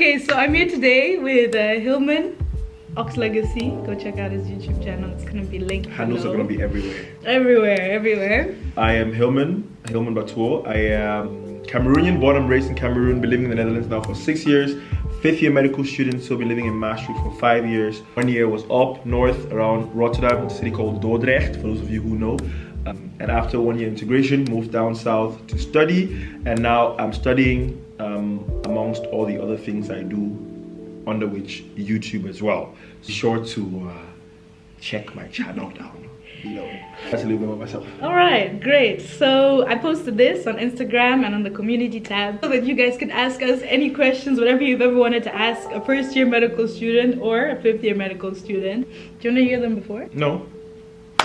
Okay, so I'm here today with Hillman, Ox Legacy. Go check out his YouTube channel. It's gonna be linked Handles below. are gonna be everywhere. Everywhere. I am Hillman Batuo. I am Cameroonian, born and raised in Cameroon, been living in the Netherlands now for 6 years. 5th year medical student, so been living in Maastricht for 5 years. 1 year was up north around Rotterdam, a city called Dordrecht, for those of you who know. And after 1 year integration, moved down south to study, and now I'm studying amongst all the other things I do, under which YouTube as well. Be sure to check my channel down below. That's a little bit about myself. Alright, great. So I posted this on Instagram and on the community tab so that you guys can ask us any questions, whatever you've ever wanted to ask a first year medical student or a 5th year medical student. Do you want to hear them before? No.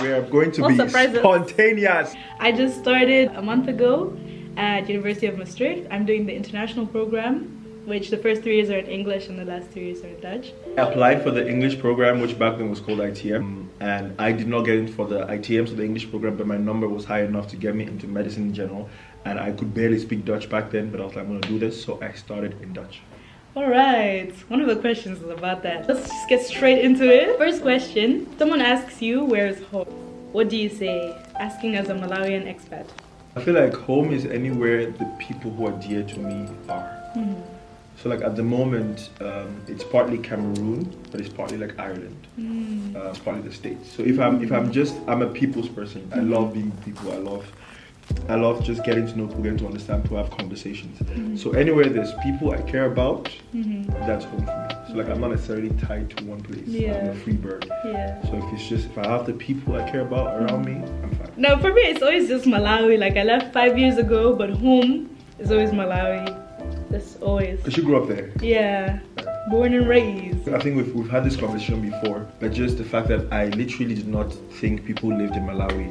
We are going to be surprises. Spontaneous. I just started a month ago at University of Maastricht. I'm doing the international program, which the first 3 years are in English and the last 3 years are in Dutch. I applied for the English program, which back then was called ITM, and I did not get in for the ITM, so the English program, but my number was high enough to get me into medicine in general, and I could barely speak Dutch back then, but I was like, I'm gonna do this, so I started in Dutch. Alright, one of the questions is about that. Let's just get straight into it. First question, someone asks you, where's home? What do you say? Asking as a Malawian expat. I feel like home is anywhere the people who are dear to me are. So like at the moment, it's partly Cameroon, but it's partly like Ireland. It's partly the States. So if I'm a people's person. I love being with people. I love just getting to know people, getting to understand people, have conversations. So anywhere there's people I care about, that's home for me. So like I'm not necessarily tied to one place. I'm a free bird. So if I have the people I care about around me, I'm fine. No, for me it's always just Malawi. Like I left 5 years ago, but home is always Malawi. That's always. Because you grew up there. Yeah, born and raised. I think we've had this conversation before, but just the fact that I literally did not think people lived in Malawi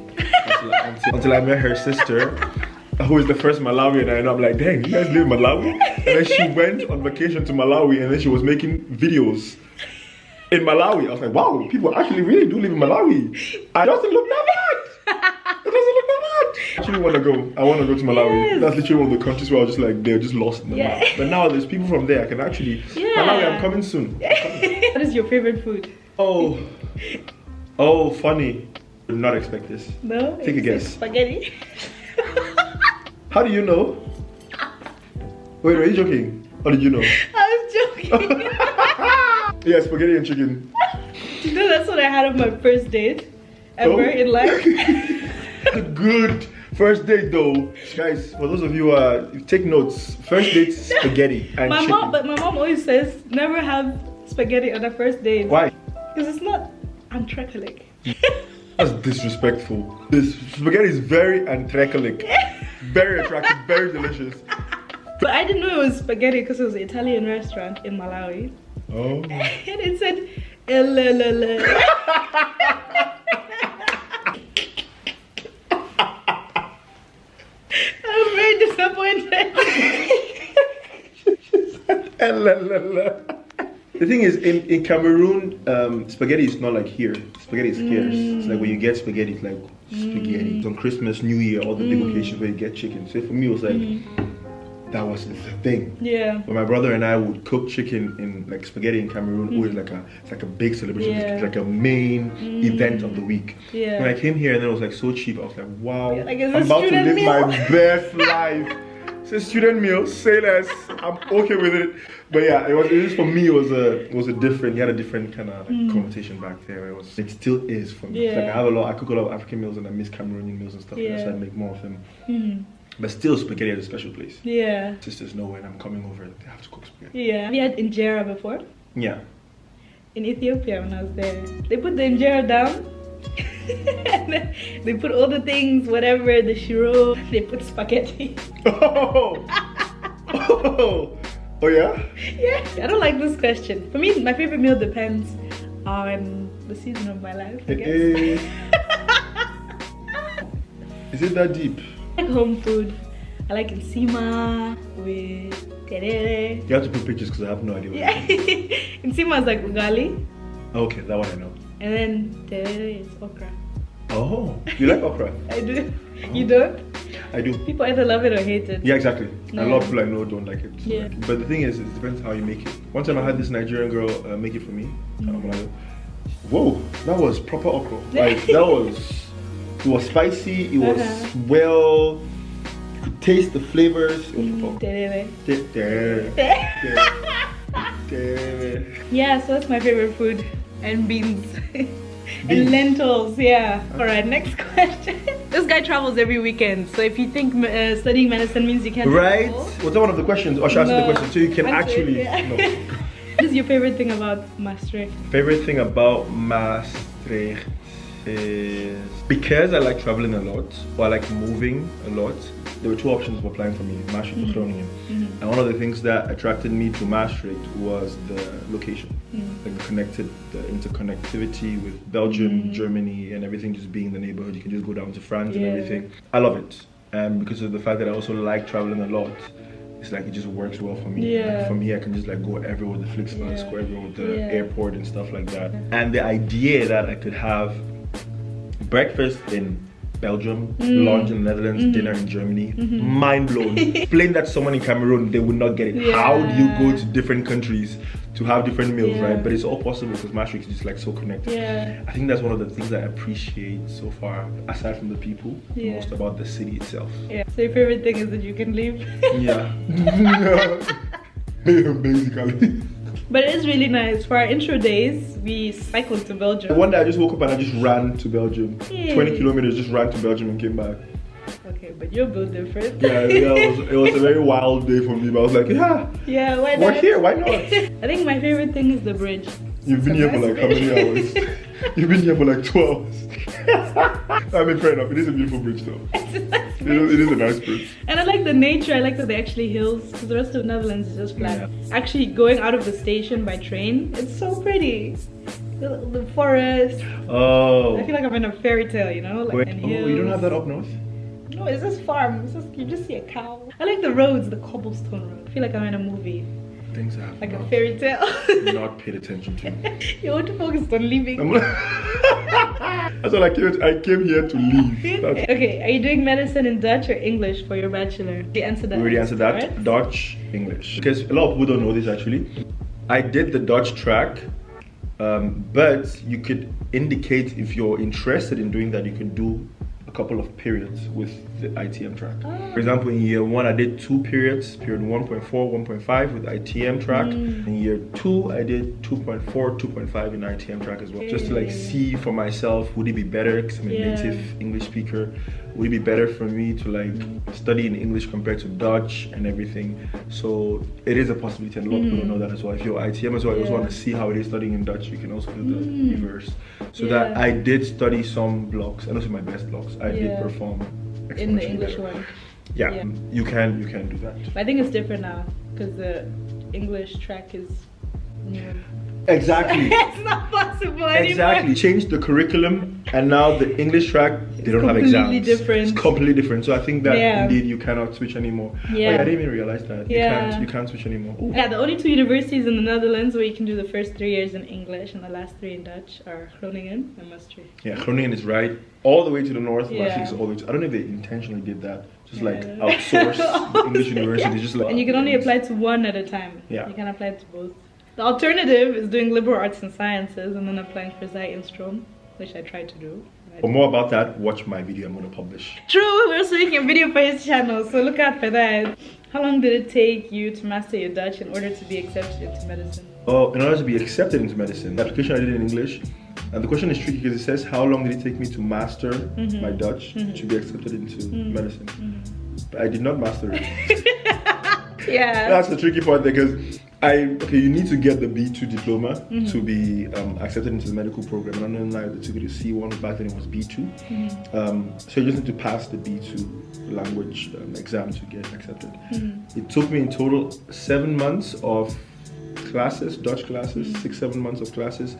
until I met her sister, who is the first Malawian I know. I'm like, dang, you guys live in Malawi? And then she went on vacation to Malawi, and then she was making videos in Malawi. I was like, wow, people actually really do live in Malawi. It doesn't look that bad. It doesn't look that bad. I actually want to go. I want to go to Malawi. Yes. That's literally one of the countries where I was just like, they're just lost in the map. But now there's people from there. I can actually. Malawi, I'm coming soon. What is your favorite food? Oh, funny. Did not expect this. No? Take a guess. Spaghetti. How do you know? Wait, are you joking? How did you know? I was joking. Yeah, spaghetti and chicken. You know, that's what I had on my first date ever in life. A good first date though. Guys, for those of you take notes, first date spaghetti and chicken. But my mom always says never have spaghetti on a first date. Why? Because it's not antracolic. That's disrespectful. This spaghetti is very antracolic. Very attractive, very delicious. But I didn't know it was spaghetti because it was an Italian restaurant in Malawi. Oh. And it said LLL. I was very disappointed. The thing is, in Cameroon, spaghetti is not like here. Spaghetti is scarce. It's like when you get spaghetti, it's like spaghetti. It's on Christmas, New Year, all the big occasions where you get chicken. So for me, it was like, that was the thing. Yeah. But my brother and I would cook chicken in like spaghetti in Cameroon. Always it's like a big celebration. It's like a main event of the week. Yeah. When I came here and then it was like so cheap, I was like, wow, Like, I'm about to live my best life. It's a student meal, say less. I'm okay with it. But yeah, it was for me. It was a different. He had a different kind of like connotation back there. It still is for me. Yeah. Like I cook a lot of African meals and I miss Cameroonian meals and stuff. Yeah. So I make more of them. But still, spaghetti has a special place. Yeah. Sisters know when I'm coming over, they have to cook spaghetti. Yeah. Have you had injera before? Yeah. In Ethiopia when I was there. They put the injera down. And then they put all the things, whatever, the shiro, they put spaghetti. Oh yeah? Yeah. I don't like this question. For me, my favorite meal depends on the season of my life, I guess. Is it that deep? I like home food. I like nsima with terere. You have to put pictures because I have no idea what Yeah. Nsima is like ugali. Okay, that one I know. And then terere is okra. Oh, you like okra? I do. You don't? I do. People either love it or hate it. Yeah, exactly. Yeah. A lot of people I know don't like it. Yeah. But the thing is, it depends how you make it. One time I had this Nigerian girl make it for me. I'm like, whoa, that was proper okra. Like, that was, it was spicy, it was well, you could taste the flavors. It was Yeah, so that's my favorite food. And beans. And lentils, yeah. Alright, next question. This guy travels every weekend, so if you think studying medicine means you can't Right? travel, Was that one of the questions? Or should I answer the question? So you can answer it, actually... yeah. No. What is your favorite thing about Maastricht? Favorite thing about Maastricht is because I like traveling a lot, or I like moving a lot. There were two options of applying for me, Maastricht or Groningen. And one of the things that attracted me to Maastricht was the location. Like the interconnectivity with Belgium, Germany, and everything just being in the neighborhood. You can just go down to France and everything. I love it. And because of the fact that I also like traveling a lot, it's like it just works well for me. Yeah. Like for me, I can just like go everywhere with the Flixbus, go everywhere with the airport and stuff like that. And the idea that I could have breakfast in Belgium, lunch in the Netherlands, dinner in Germany, mind blown. Explain that to someone in Cameroon, they would not get it. How do you go to different countries to have different meals, right? But it's all possible because Maastricht is just like so connected. I think that's one of the things I appreciate so far, aside from the people, most about the city itself. So your favorite thing is that you can leave? Yeah. Basically. But it is really nice. For our intro days, we cycled to Belgium. One day I just woke up and I just ran to Belgium. 20 kilometers, just ran to Belgium and came back. Okay, but you're built different. It was a very wild day for me, but I was like, yeah, why not? We're here, why not? I think my favorite thing is the bridge. You've been here for like how many hours? You've been here for like 2 hours. I mean, fair enough, it is a beautiful bridge though. It is a nice bridge. And I like the nature, I like that they're actually hills, because the rest of the Netherlands is just flat. Actually, going out of the station by train, it's so pretty. The forest. Oh. I feel like I'm in a fairy tale, you know? Like, and hills. You don't have that up north? No, it's just farm. It's just, you just see a cow. I like the roads, the cobblestone road. I feel like I'm in a movie. Things have like a fairy tale. Not paid attention to. You want to focus on leaving. That's what I came here to leave. Okay, are you doing medicine in Dutch or English for your bachelor? We answered that. We already answered that. Right? Dutch, English. Because a lot of people don't know this actually. I did the Dutch track, but you could indicate if you're interested in doing that, you can do a couple of periods with the ITM track. For example, in year 1 I did 2 periods, period 1.4, 1.5 with ITM track. In year 2 I did 2.4, 2.5 in ITM track as well. Just to like see for myself, would it be better, because I'm a native English speaker, would it be better for me to like study in English compared to Dutch and everything. So it is a possibility, and a lot of people don't know that as well. If you're ITM as well, you also want to see how it is studying in Dutch, you can also do the reverse. So that I did study some blocks, and also my best blocks, I did perform in the English one. Yeah, you can do that. I think it's different now because the English track is new. Exactly. It's not possible anymore. Exactly. Change the curriculum, and now the English track, they don't have exams. Completely different. It's completely different. So I think that indeed you cannot switch anymore. I didn't even realize that. You can't switch anymore. Ooh. Yeah, the only 2 universities in the Netherlands where you can do the first 3 years in English and the last 3 in Dutch are Groningen and Maastricht. Yeah, Groningen is right all the way to the north. Maastricht is all the way to, I don't know if they intentionally did that. Just like outsource the English university. Just like, and you can only apply to one at a time. Yeah. You can apply to both. The alternative is doing liberal arts and sciences and then applying for Zij and Stroom, which I tried to do. For more about that, watch my video I'm going to publish. True, we're also making a video for his channel, so look out for that. How long did it take you to master your Dutch in order to be accepted into medicine? Oh, in order to be accepted into medicine, the application I did in English, and the question is tricky because it says how long did it take me to master my Dutch to be accepted into medicine. But I did not master it. That's the tricky part because you need to get the B2 diploma to be accepted into the medical program. And I don't know now they took it to C1, back then it was B2. So you just need to pass the B2 language exam to get accepted. It took me in total 7 months of classes, Dutch classes, 6-7 months of classes.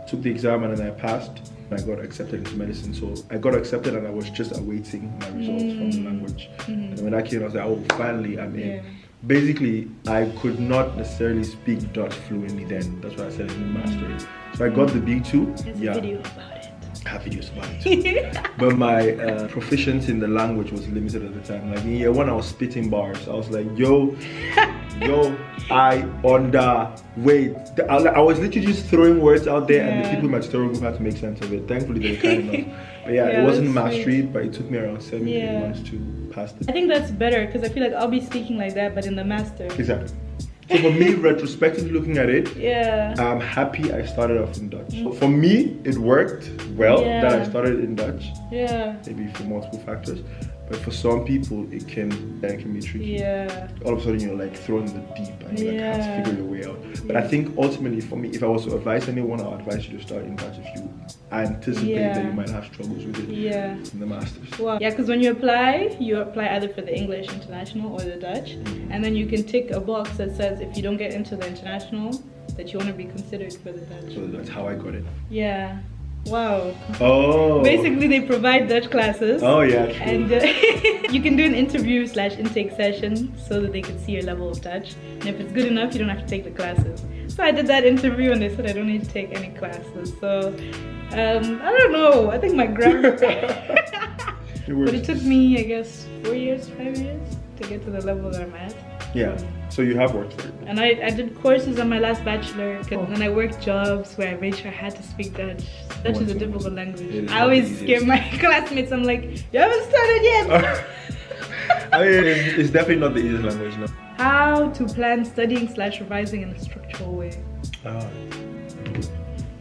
Took the exam and then I passed. I got accepted into medicine. So I got accepted and I was just awaiting my results from the language. And when I came, I was like, oh, finally I'm in. Basically, I could not necessarily speak Dutch fluently then. That's why I said I didn't master it. So I got the B2. There's a video about it. have videos about it too. But my proficiency in the language was limited at the time. Like in year one, I was spitting bars. I was like, yo, I underweight. I was literally just throwing words out there, and the people in my tutorial group had to make sense of it. Thankfully, they were kind enough. But yeah, it wasn't Maastricht, but it took me around 7 to 8 months to pass it. I think that's better because I feel like I'll be speaking like that, but in the master. Exactly. So for me, retrospectively looking at it, yeah, I'm happy I started off in Dutch. So for me, it worked well that I started in Dutch. Yeah. Maybe for multiple factors. But for some people, it can be tricky. Yeah. All of a sudden, you're like thrown in the deep and you like have to figure your way out. But I think ultimately, for me, if I was to advise anyone, I would advise you to start in Dutch if you anticipate that you might have struggles with it in the masters. Wow. Yeah, because when you apply either for the English International or the Dutch, and then you can tick a box that says if you don't get into the International, that you want to be considered for the Dutch. So that's how I got it. Yeah. Wow. Oh. Basically, they provide Dutch classes. Oh yeah, true. And you can do an interview/intake session so that they can see your level of Dutch. And if it's good enough, you don't have to take the classes. So I did that interview and they said I don't need to take any classes. So I don't know. I think my grammar. But it took me, I guess, 4 years, 5 years to get to the level that I'm at. Yeah. So you have worked for it. And I did courses on my last bachelor, and then I worked jobs where I made sure I had to speak Dutch. Dutch is a difficult language. I always scare my classmates. I'm like, you haven't started yet. I mean, it's definitely not the easiest language, no. How to plan studying/revising in a structural way.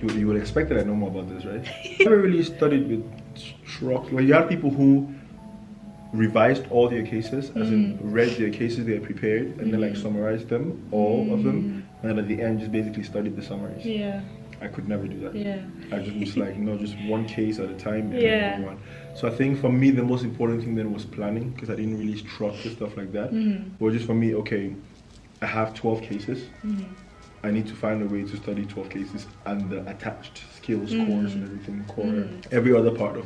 You would expect that I know more about this, right? I never really studied with structure. Well, you had people who revised all their cases, as in read their cases they had prepared, and then like summarized them, all of them, and then at the end just basically studied the summaries. Yeah. I could never do that. Yeah. I just was like, just one case at a time. And then one. So I think for me the most important thing then was planning, because I didn't really structure stuff like that. But just for me, okay, I have 12 cases. I need to find a way to study 12 cases and the attached skills course and everything, every other part of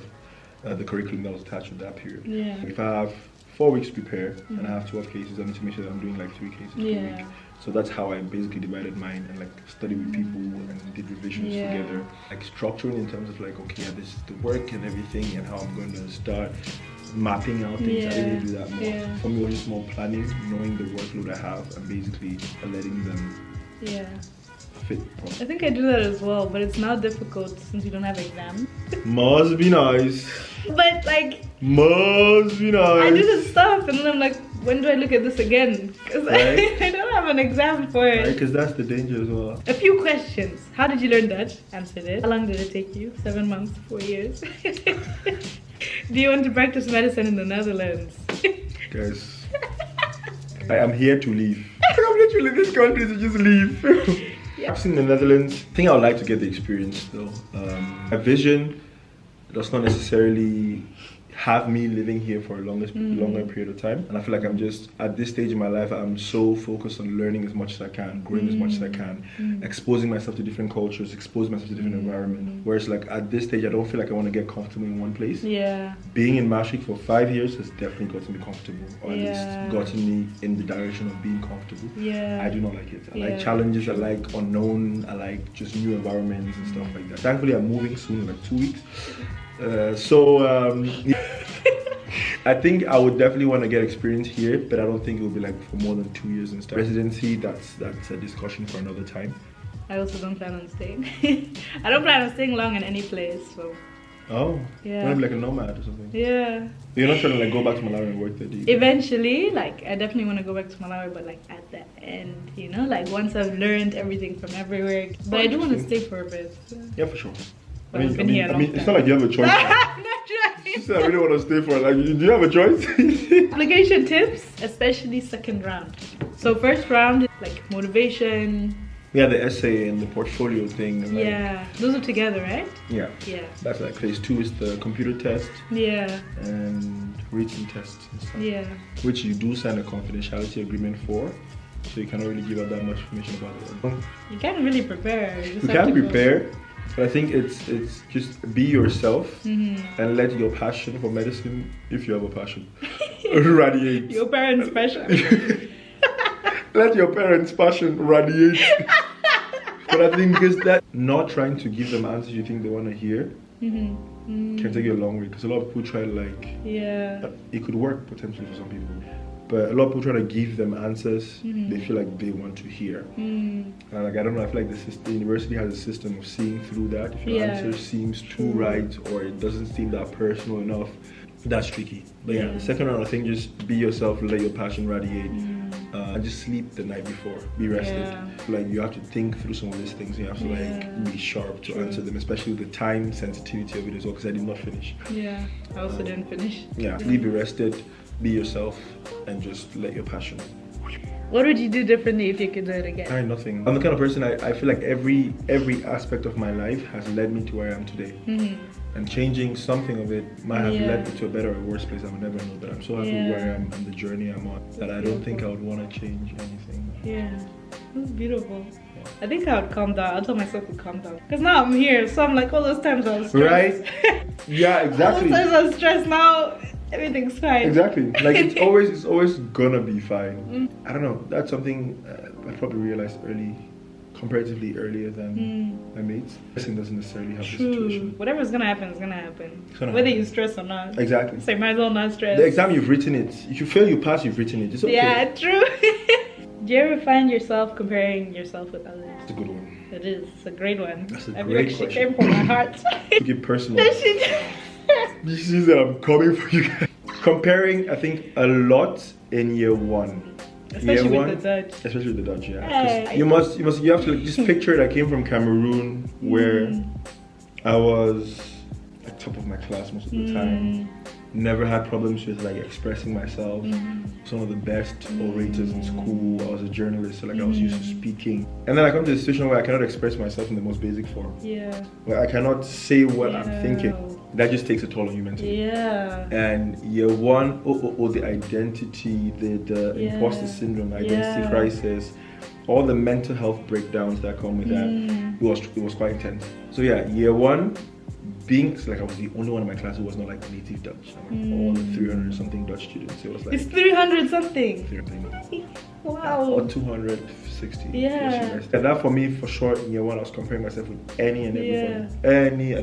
the curriculum that was attached to that period. Yeah. If I have 4 weeks to prepare and I have 12 cases, I need to make sure that I'm doing like 3 cases per week. So that's how I basically divided mine and like studied with people and did revisions together. Like structuring in terms of like, okay, this is the work and everything and how I'm going to start mapping out things. I didn't do that more. For me, it was just more planning, knowing the workload I have and basically letting them fit properly. I think I do that as well, but it's now difficult since we don't have exams. Must be nice. But like, must be nice. I do this stuff and then I'm like, when do I look at this again? Because I don't have an exam for it. Because that's the danger as well. A few questions. How did you learn Dutch? Answered it. How long did it take you? 7 months, 4 years? Do you want to practice medicine in the Netherlands? Guys, I am here to leave. I'm literally in this country to just leave. I've seen the Netherlands. I think I would like to get the experience though. My vision does not necessarily have me living here for a longer period of time, and I feel like I'm just at this stage in my life I'm so focused on learning as much as I can, growing as much as I can, exposing myself to different cultures, exposing myself to different environments. Whereas like at this stage I don't feel like I want to get comfortable in one place. Being in Maastricht for 5 years has definitely gotten me comfortable, or at least gotten me in the direction of being comfortable. I do not like it. I like challenges, I like unknown, I like just new environments and stuff like that. Thankfully I'm moving soon in like 2 weeks. I think I would definitely want to get experience here, but I don't think it will be like for more than 2 years and stuff. Residency, that's a discussion for another time. I also don't plan on staying. I don't plan on staying long in any place, so. Oh, you want to be like a nomad or something? Yeah. You're not trying to like go back to Malawi and work there, do you? Eventually, like I definitely want to go back to Malawi, but like at the end, you know, like once I've learned everything from everywhere. But I do want to stay for a bit. So. Yeah, for sure. I mean, it's not like you have a choice. She said, I really want to stay for it. Like, do you have a choice? Application tips, especially second round. So first round is like motivation. Yeah, the essay and the portfolio thing. And like, those are together, right? Yeah. That's like phase 2 is the computer test. And written tests and stuff. Which you do sign a confidentiality agreement for. So you cannot really give out that much information about it. You can't really prepare. You can prepare. But I think it's just be yourself and let your passion for medicine, if you have a passion, radiate. Your parents' passion. Let your parents' passion radiate. But I think because that not trying to give them answers you think they want to hear, can take you a long way, because a lot of people try to like, Yeah. it could work potentially for some people, but a lot of people try to give them answers they feel like they want to hear. And like, I don't know, I feel like the university has a system of seeing through that. If your answer seems too right, or it doesn't seem that personal enough, that's tricky. But yeah, the second round, I think just be yourself, let your passion radiate, and just sleep the night before, be rested. Like, you have to think through some of these things, you have to like be sharp to answer them, especially with the time sensitivity of it as well, because I did not finish. Yeah, I also didn't finish. Yeah, be rested, be yourself, and just let your passion. What would you do differently if you could do it again? Nothing. I'm the kind of person, I feel like every aspect of my life has led me to where I am today. And changing something of it might have led me to a better or worse place. I would never know, but I'm so happy where I am and the journey I'm on that I don't think I would want to change anything. Yeah, that's beautiful. I think I would calm down. I'll tell myself to calm down. Because now I'm here, so I'm like, all those times I was stressed. Right? Yeah, exactly. All those times I was stressed, now everything's fine. Exactly. Like, it's always gonna be fine. I don't know. That's something I probably realized comparatively earlier than my mates. Guessing doesn't necessarily have the situation. Whatever's gonna happen is gonna happen. Whether Whether you stress or not. Exactly. So you might as well not stress. The exam, you've written it. If you fail, you pass, you've written it. It's okay. Yeah, true. Do you ever find yourself comparing yourself with others? It's a good one. It is. It's a great one. That's a I feel great like question. she came from my heart. Took it personal. You see that I'm coming for you guys. Comparing, I think, a lot in year one. Especially year with one, the Dutch. Especially with the Dutch, yeah. Hey. You have to like, just picture that I came from Cameroon, where I was at top of my class most of the time. Never had problems with like expressing myself. Was one of the best orators in school. I was a journalist, so like I was used to speaking. And then I come to a situation where I cannot express myself in the most basic form. Yeah. Where I cannot say what I'm thinking. That just takes a toll on you mentally. Yeah. And year one, the identity, the imposter syndrome, identity crisis, all the mental health breakdowns that come with that, it was quite intense. So yeah, year one, being like I was the only one in my class who was not like native Dutch. All the 300 something Dutch students. It was like It's 300 something. 300. Wow. Or 260. Yeah. And that for me, for sure, in year one, I was comparing myself with any and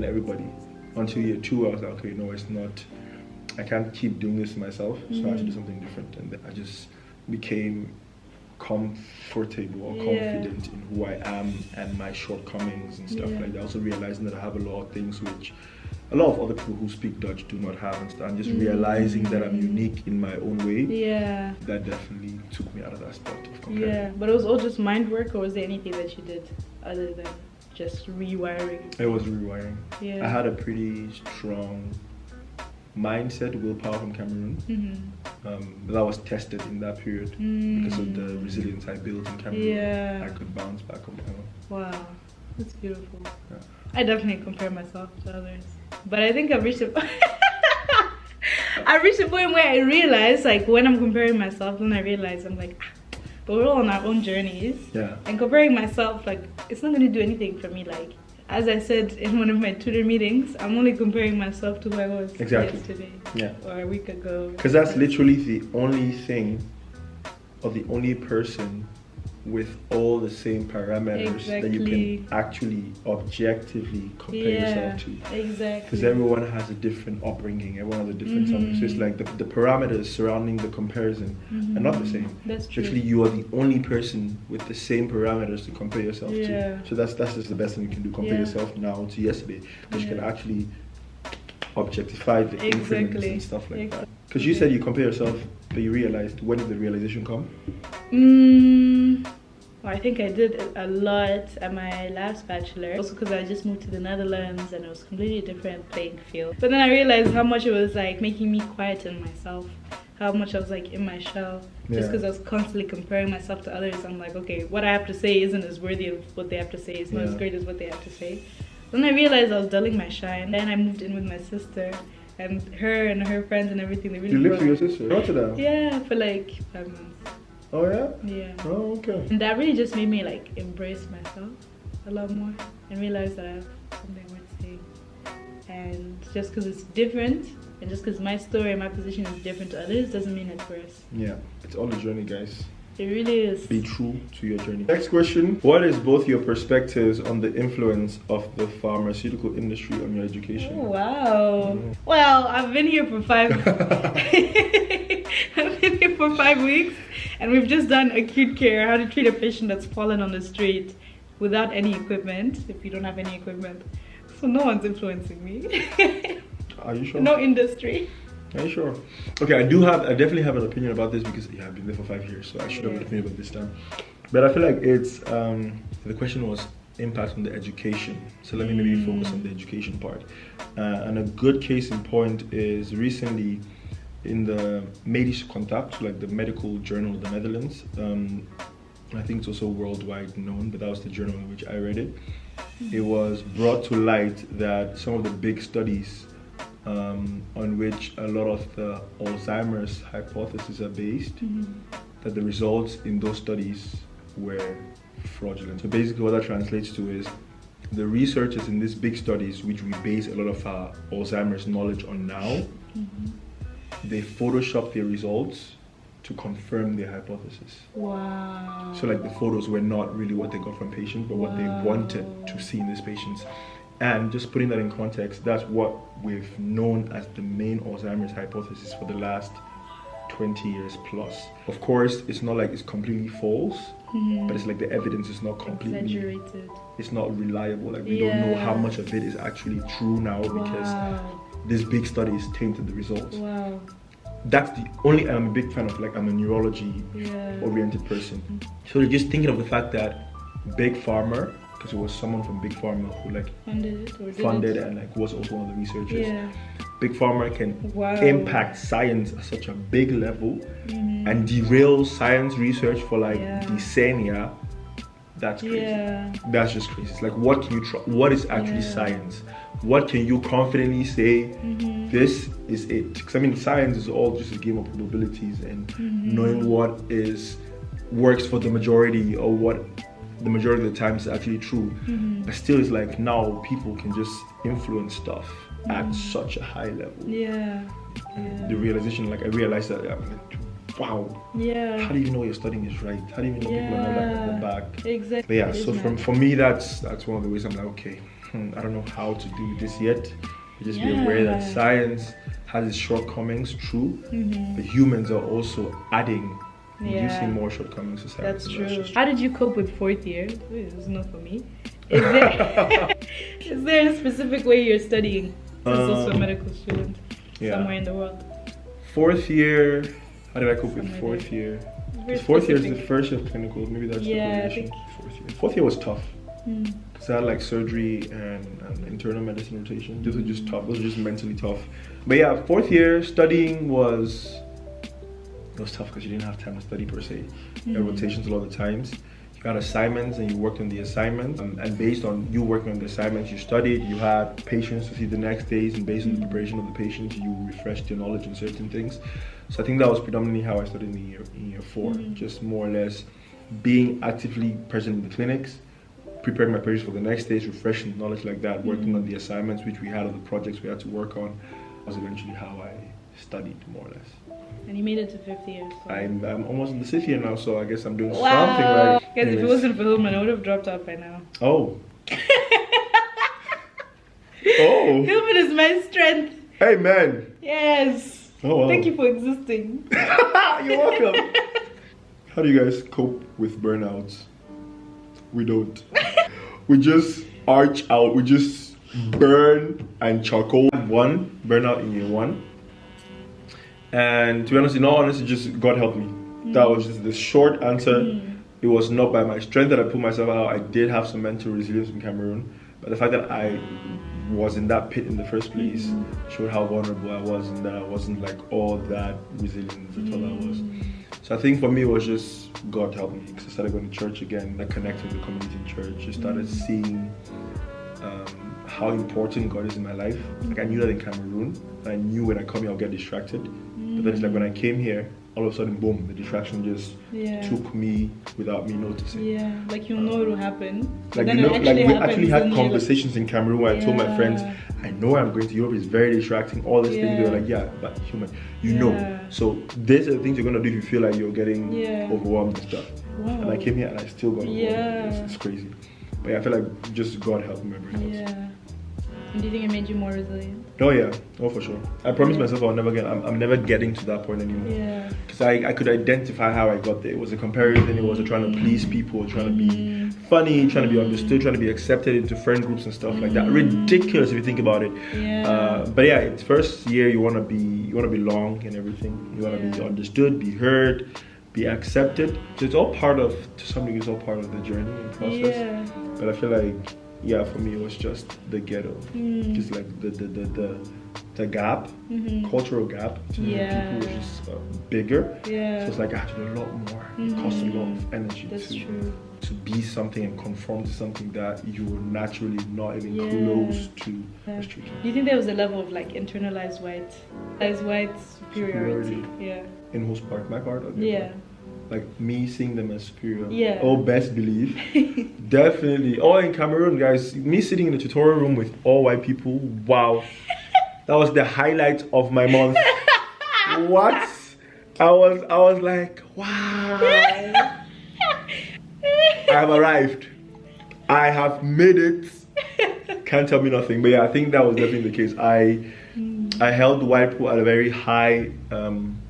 everybody. Until year two, I was like, okay, no, it's not. I can't keep doing this to myself, so I have to do something different. And then I just became comfortable or confident in who I am and my shortcomings and stuff like that. Also realizing that I have a lot of things which a lot of other people who speak Dutch do not have, and stuff. And just realizing that I'm unique in my own way. Yeah. That definitely took me out of that spot of comparing. Yeah, but it was all just mind work, or was there anything that you did other than just rewiring? It was rewiring. Yeah. I had a pretty strong mindset, willpower from Cameroon. That was tested in that period because of the resilience I built in Cameroon. Yeah. I could bounce back on my own. Wow, that's beautiful. Yeah. I definitely compare myself to others, but I think I've reached a point where I realize, like, when I'm comparing myself, then I realize I'm like, but we're all on our own journeys. Yeah. And comparing myself, like, it's not gonna do anything for me. Like, as I said in one of my tutor meetings, I'm only comparing myself to who I was yesterday. Yeah. Or a week ago. Because that's literally the only thing, or the only person with all the same parameters that you can actually objectively compare yourself to. Exactly. Because everyone has a different upbringing, everyone has a different something. So it's like the parameters surrounding the comparison are not the same. That's true. Actually, you are the only person with the same parameters to compare yourself to. So that's just the best thing you can do. Compare yourself now to yesterday, because you can actually objectify the increments and stuff like that. Because you said you compare yourself, but you realized, when did the realization come? Well, I think I did a lot at my last bachelor. Also because I just moved to the Netherlands and it was a completely different playing field. But then I realized how much it was like making me quieten myself. How much I was like in my shell. Just because I was constantly comparing myself to others. I'm like, okay, what I have to say isn't as worthy of what they have to say. It's not as great as what they have to say. Then I realized I was dulling my shine. Then I moved in with my sister. And her friends and everything, they really. You lived with your sister? Rotterdam? Yeah, for like 5 months. Oh yeah? Yeah. Oh, okay. And that really just made me like embrace myself a lot more and realize that I have something worth saying. And just because it's different, and just because my story and my position is different to others, doesn't mean it's worse. Yeah, it's all a journey, guys. It really is. Be true to your journey. Next question. What is both your perspectives on the influence of the pharmaceutical industry on your education? Oh, wow. Well, I've been here for 5 weeks, and we've just done acute care, how to treat a patient that's fallen on the street without any equipment, if you don't have any equipment. So no one's influencing me. Are you sure? No industry. Are you sure? Okay, I definitely have an opinion about this because I've been there for 5 years, so I should have an opinion about this time. But I feel like it's, the question was impact on the education. So let me maybe focus on the education part. And a good case in point is recently in the Medisch Contact, like the medical journal of the Netherlands. I think it's also worldwide known, but that was the journal in which I read it. It was brought to light that some of the big studies on which a lot of the Alzheimer's hypotheses are based, that the results in those studies were fraudulent. So basically what that translates to is the researchers in these big studies, which we base a lot of our Alzheimer's knowledge on now, they Photoshop their results to confirm their hypothesis. Wow. So like the photos were not really what they got from patients, but what they wanted to see in these patients. And just putting that in context, that's what we've known as the main Alzheimer's hypothesis for the last 20 years plus. Of course, it's not like it's completely false, but it's like the evidence is not completely exaggerated. It's not reliable. Like we don't know how much of it is actually true now because this big studies tainted the results. Wow. That's the only, and I'm a big fan of, like, I'm a neurology oriented person. So just thinking of the fact that Big Pharma, because it was someone from Big Pharma who like funded and like was also one of the researchers. Big Pharma can impact science at such a big level and derail science research for like decennia. That's crazy. That's just crazy. It's like, what can you try? What is actually science? What can you confidently say? This is it. Because I mean, science is all just a game of probabilities and knowing what works for the majority or what the majority of the time is actually true. But still, it's like now people can just influence stuff at such a high level. The realization, like I realized that, wow. How do you know your studying is right? How do you know people are not like at the back? Exactly. But yeah, so for me, that's one of the ways I'm like, okay, I don't know how to do this yet. Just be aware that science has its shortcomings, true, but humans are also adding, reducing more shortcomings to science. That's true. How did you cope with 4th year? This is not for me. Is there a specific way you're studying as also a medical student somewhere in the world? 4th year, how did I cope with 4th year? 4th year is the first year of clinical, maybe that's the correlation. 4th year was tough. Because I had like surgery and internal medicine rotation. Those were just tough. Those were just mentally tough. But yeah, 4th year studying was tough because you didn't have time to study per se. You had rotations a lot of the times. You had assignments and you worked on the assignments. And based on you working on the assignments you studied, you had patients to see the next days, and based on the preparation of the patients, you refreshed your knowledge in certain things. So I think that was predominantly how I studied in year 4. Just more or less being actively present in the clinics, preparing my patients for the next days, refreshing knowledge like that, working on the assignments which we had, or the projects we had to work on. Was eventually how I studied, more or less. And you made it to 5th year. So. I'm almost in the 6th year now, so I guess I'm doing something right. Guys, if it wasn't for Hillman, I would have dropped out by now. Oh. Oh. Hillman is my strength. Hey, man. Yes. Oh, wow. Thank you for existing. You're welcome. How do you guys cope with burnouts? We don't. We just arch out. We just burn and charcoal. One burnout in year 1. And to be honest, in all honesty, just God helped me. That was just the short answer. It was not by my strength that I put myself out. I did have some mental resilience in Cameroon, but the fact that I was in that pit in the first place showed how vulnerable I was, and that I wasn't like all that resilient as I thought I was. So I think for me it was just God helped me, because I started going to church again, like connecting with the community in church. I started seeing how important God is in my life. Like I knew that in Cameroon. I knew when I come here I'll get distracted. But then it's like when I came here, all of a sudden, boom, the distraction just took me without me noticing. Yeah, like you know it will happen. Like, you know, like we actually had conversations in Cameroon where I told my friends, I know I'm going to Europe, it's very distracting, all these things. They were like, yeah, but Hillman, you know. So these are the things you're going to do if you feel like you're getting overwhelmed and stuff. Wow. And I came here and I still got overwhelmed. It's crazy. But yeah, I feel like just God helped me every time. Yeah. And do you think it made you more resilient? Oh yeah, oh for sure. I promised myself I'll never get. I'm never getting to that point anymore. Yeah. Because I could identify how I got there. It was a comparison. It was a trying to please people, trying to be funny, trying to be understood, trying to be accepted into friend groups and stuff like that. Ridiculous if you think about it. Yeah. But yeah, it's first year you wanna be long and everything. You wanna be understood, be heard, be accepted. So it's all part of, to some degree, it's all part of the journey and process. Yeah. But I feel like, yeah, for me it was just the ghetto, just like the gap, cultural gap between people was just bigger. Yeah. So it's like I had to do a lot more. It cost a lot of energy to be something and conform to something that you were naturally not even close to. Do you think there was a level of like internalized white superiority? Yeah. In whose part? My part? Or yeah. Part? Like me seeing them as superior. Yeah. Oh, best believe. Definitely. Oh, in Cameroon, guys, me sitting in the tutorial room with all white people, wow. That was the highlight of my month. What? I was like, wow. I have arrived. I have made it. Can't tell me nothing. But yeah, I think that was definitely the case. I held white people at a very high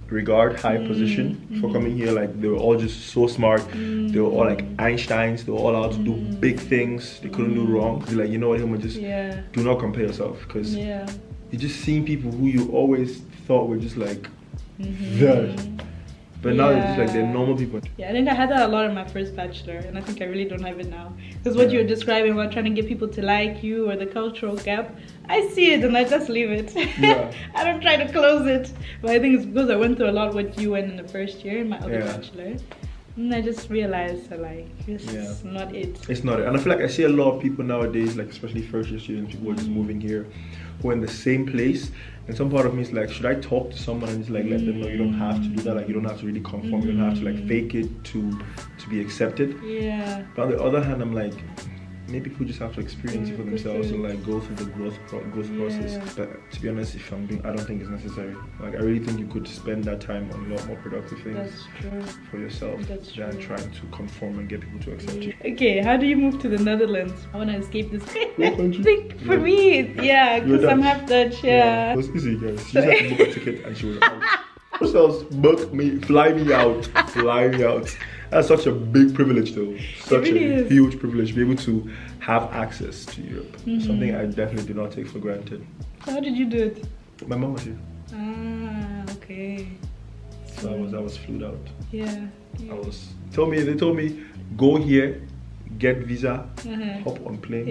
regard, high position for coming here. Like they were all just so smart. They were all like Einsteins. They were all out to do big things. They couldn't do wrong. They're like, you know what, Hillman, just do not compare yourself, because you're just seeing people who you always thought were just like that. But now they're just like, they're normal people. Yeah, I think I had that a lot in my first bachelor, and I think I really don't have it now. Because what you're describing about trying to get people to like you, or the cultural gap, I see it and I just leave it. I don't try to close it. But I think it's because I went through a lot what you went in the first year in my other bachelor. And I just realized that like, it's not it. It's not it. And I feel like I see a lot of people nowadays, like especially first year students, people who are just moving here, who are in the same place. And some part of me is like, should I talk to someone and just like let them know you don't have to do that, like you don't have to really conform, you don't have to like fake it to be accepted. Yeah. But on the other hand, I'm like, maybe people just have to experience it for themselves and like go through the growth process. But to be honest, I don't think it's necessary. Like I really think you could spend that time on a lot more productive things for yourself than trying to conform and get people to accept you. Okay, how do you move to the Netherlands? I want to escape this. I think for me, because I'm half Dutch. Yeah. It was easy, guys. She just had to book a ticket and she was out. Who else book me, fly me out. That's such a big privilege though. Such a huge privilege to be able to have access to Europe. Something I definitely do not take for granted. How did you do it? My mom was here. Ah, okay. So I was flew out. Yeah. They told me, go here, get visa, hop on plane,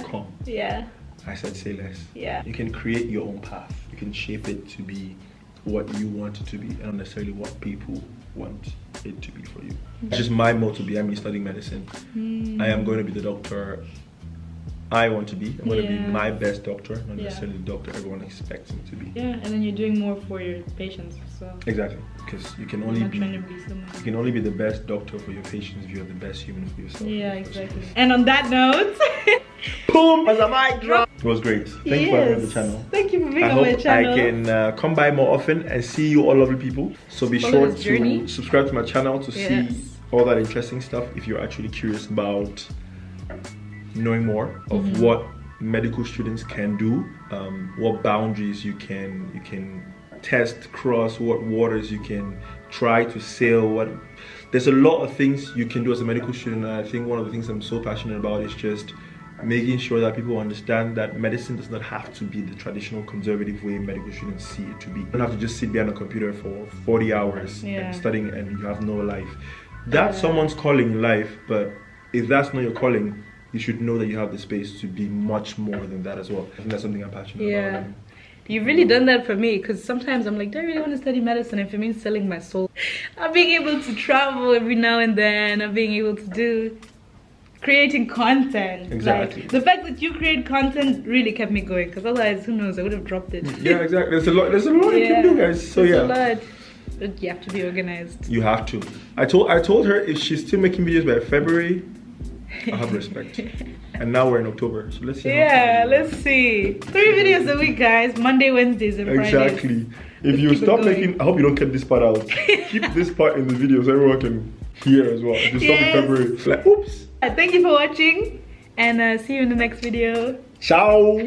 come. Yeah. I said, say less. Yeah. You can create your own path. You can shape it to be what you want it to be, and not necessarily what people want it to be for you. It's just my motto behind me studying medicine. I am going to be the doctor I want to be. I'm going to be my best doctor, not necessarily the doctor everyone expects me to be. Yeah, and then you're doing more for your patients. So exactly, because you can only be the best doctor for your patients if you're the best human for yourself. Yeah, exactly. And on that note, boom, as a mic drop. It was great. Thank you for having on the channel. Thank you for being on my channel. I can come by more often and see you all lovely people. So be sure to subscribe to my channel to see all that interesting stuff if you're actually curious about knowing more of what medical students can do, what boundaries you can test, cross, what waters you can try to sail. There's a lot of things you can do as a medical student, and I think one of the things I'm so passionate about is just making sure that people understand that medicine does not have to be the traditional conservative way medical students see it to be. You don't have to just sit behind a computer for 40 hours and studying and you have no life. That's someone's calling in life, but if that's not your calling, you should know that you have the space to be much more than that as well. I think that's something I'm passionate about. You've really done that for me, because sometimes I'm like, do I really want to study medicine if it means selling my soul? I'm being able to travel every now and then, I'm being able to do creating content. Exactly. Like, the fact that you create content really kept me going, because otherwise, who knows, I would have dropped it. Yeah, exactly. There's a lot you can do, guys. So there's a lot. But you have to be organized. You have to. I told her if she's still making videos by February, I have respect. And now we're in October, so let's see. Yeah, let's see. 3 videos a week, guys. Monday, Wednesdays, and Fridays. Exactly. If you stop making, I hope you don't cut this part out. Keep this part in the video so everyone can hear as well. If you stop in February, it's like, oops. Thank you for watching, and see you in the next video. Ciao.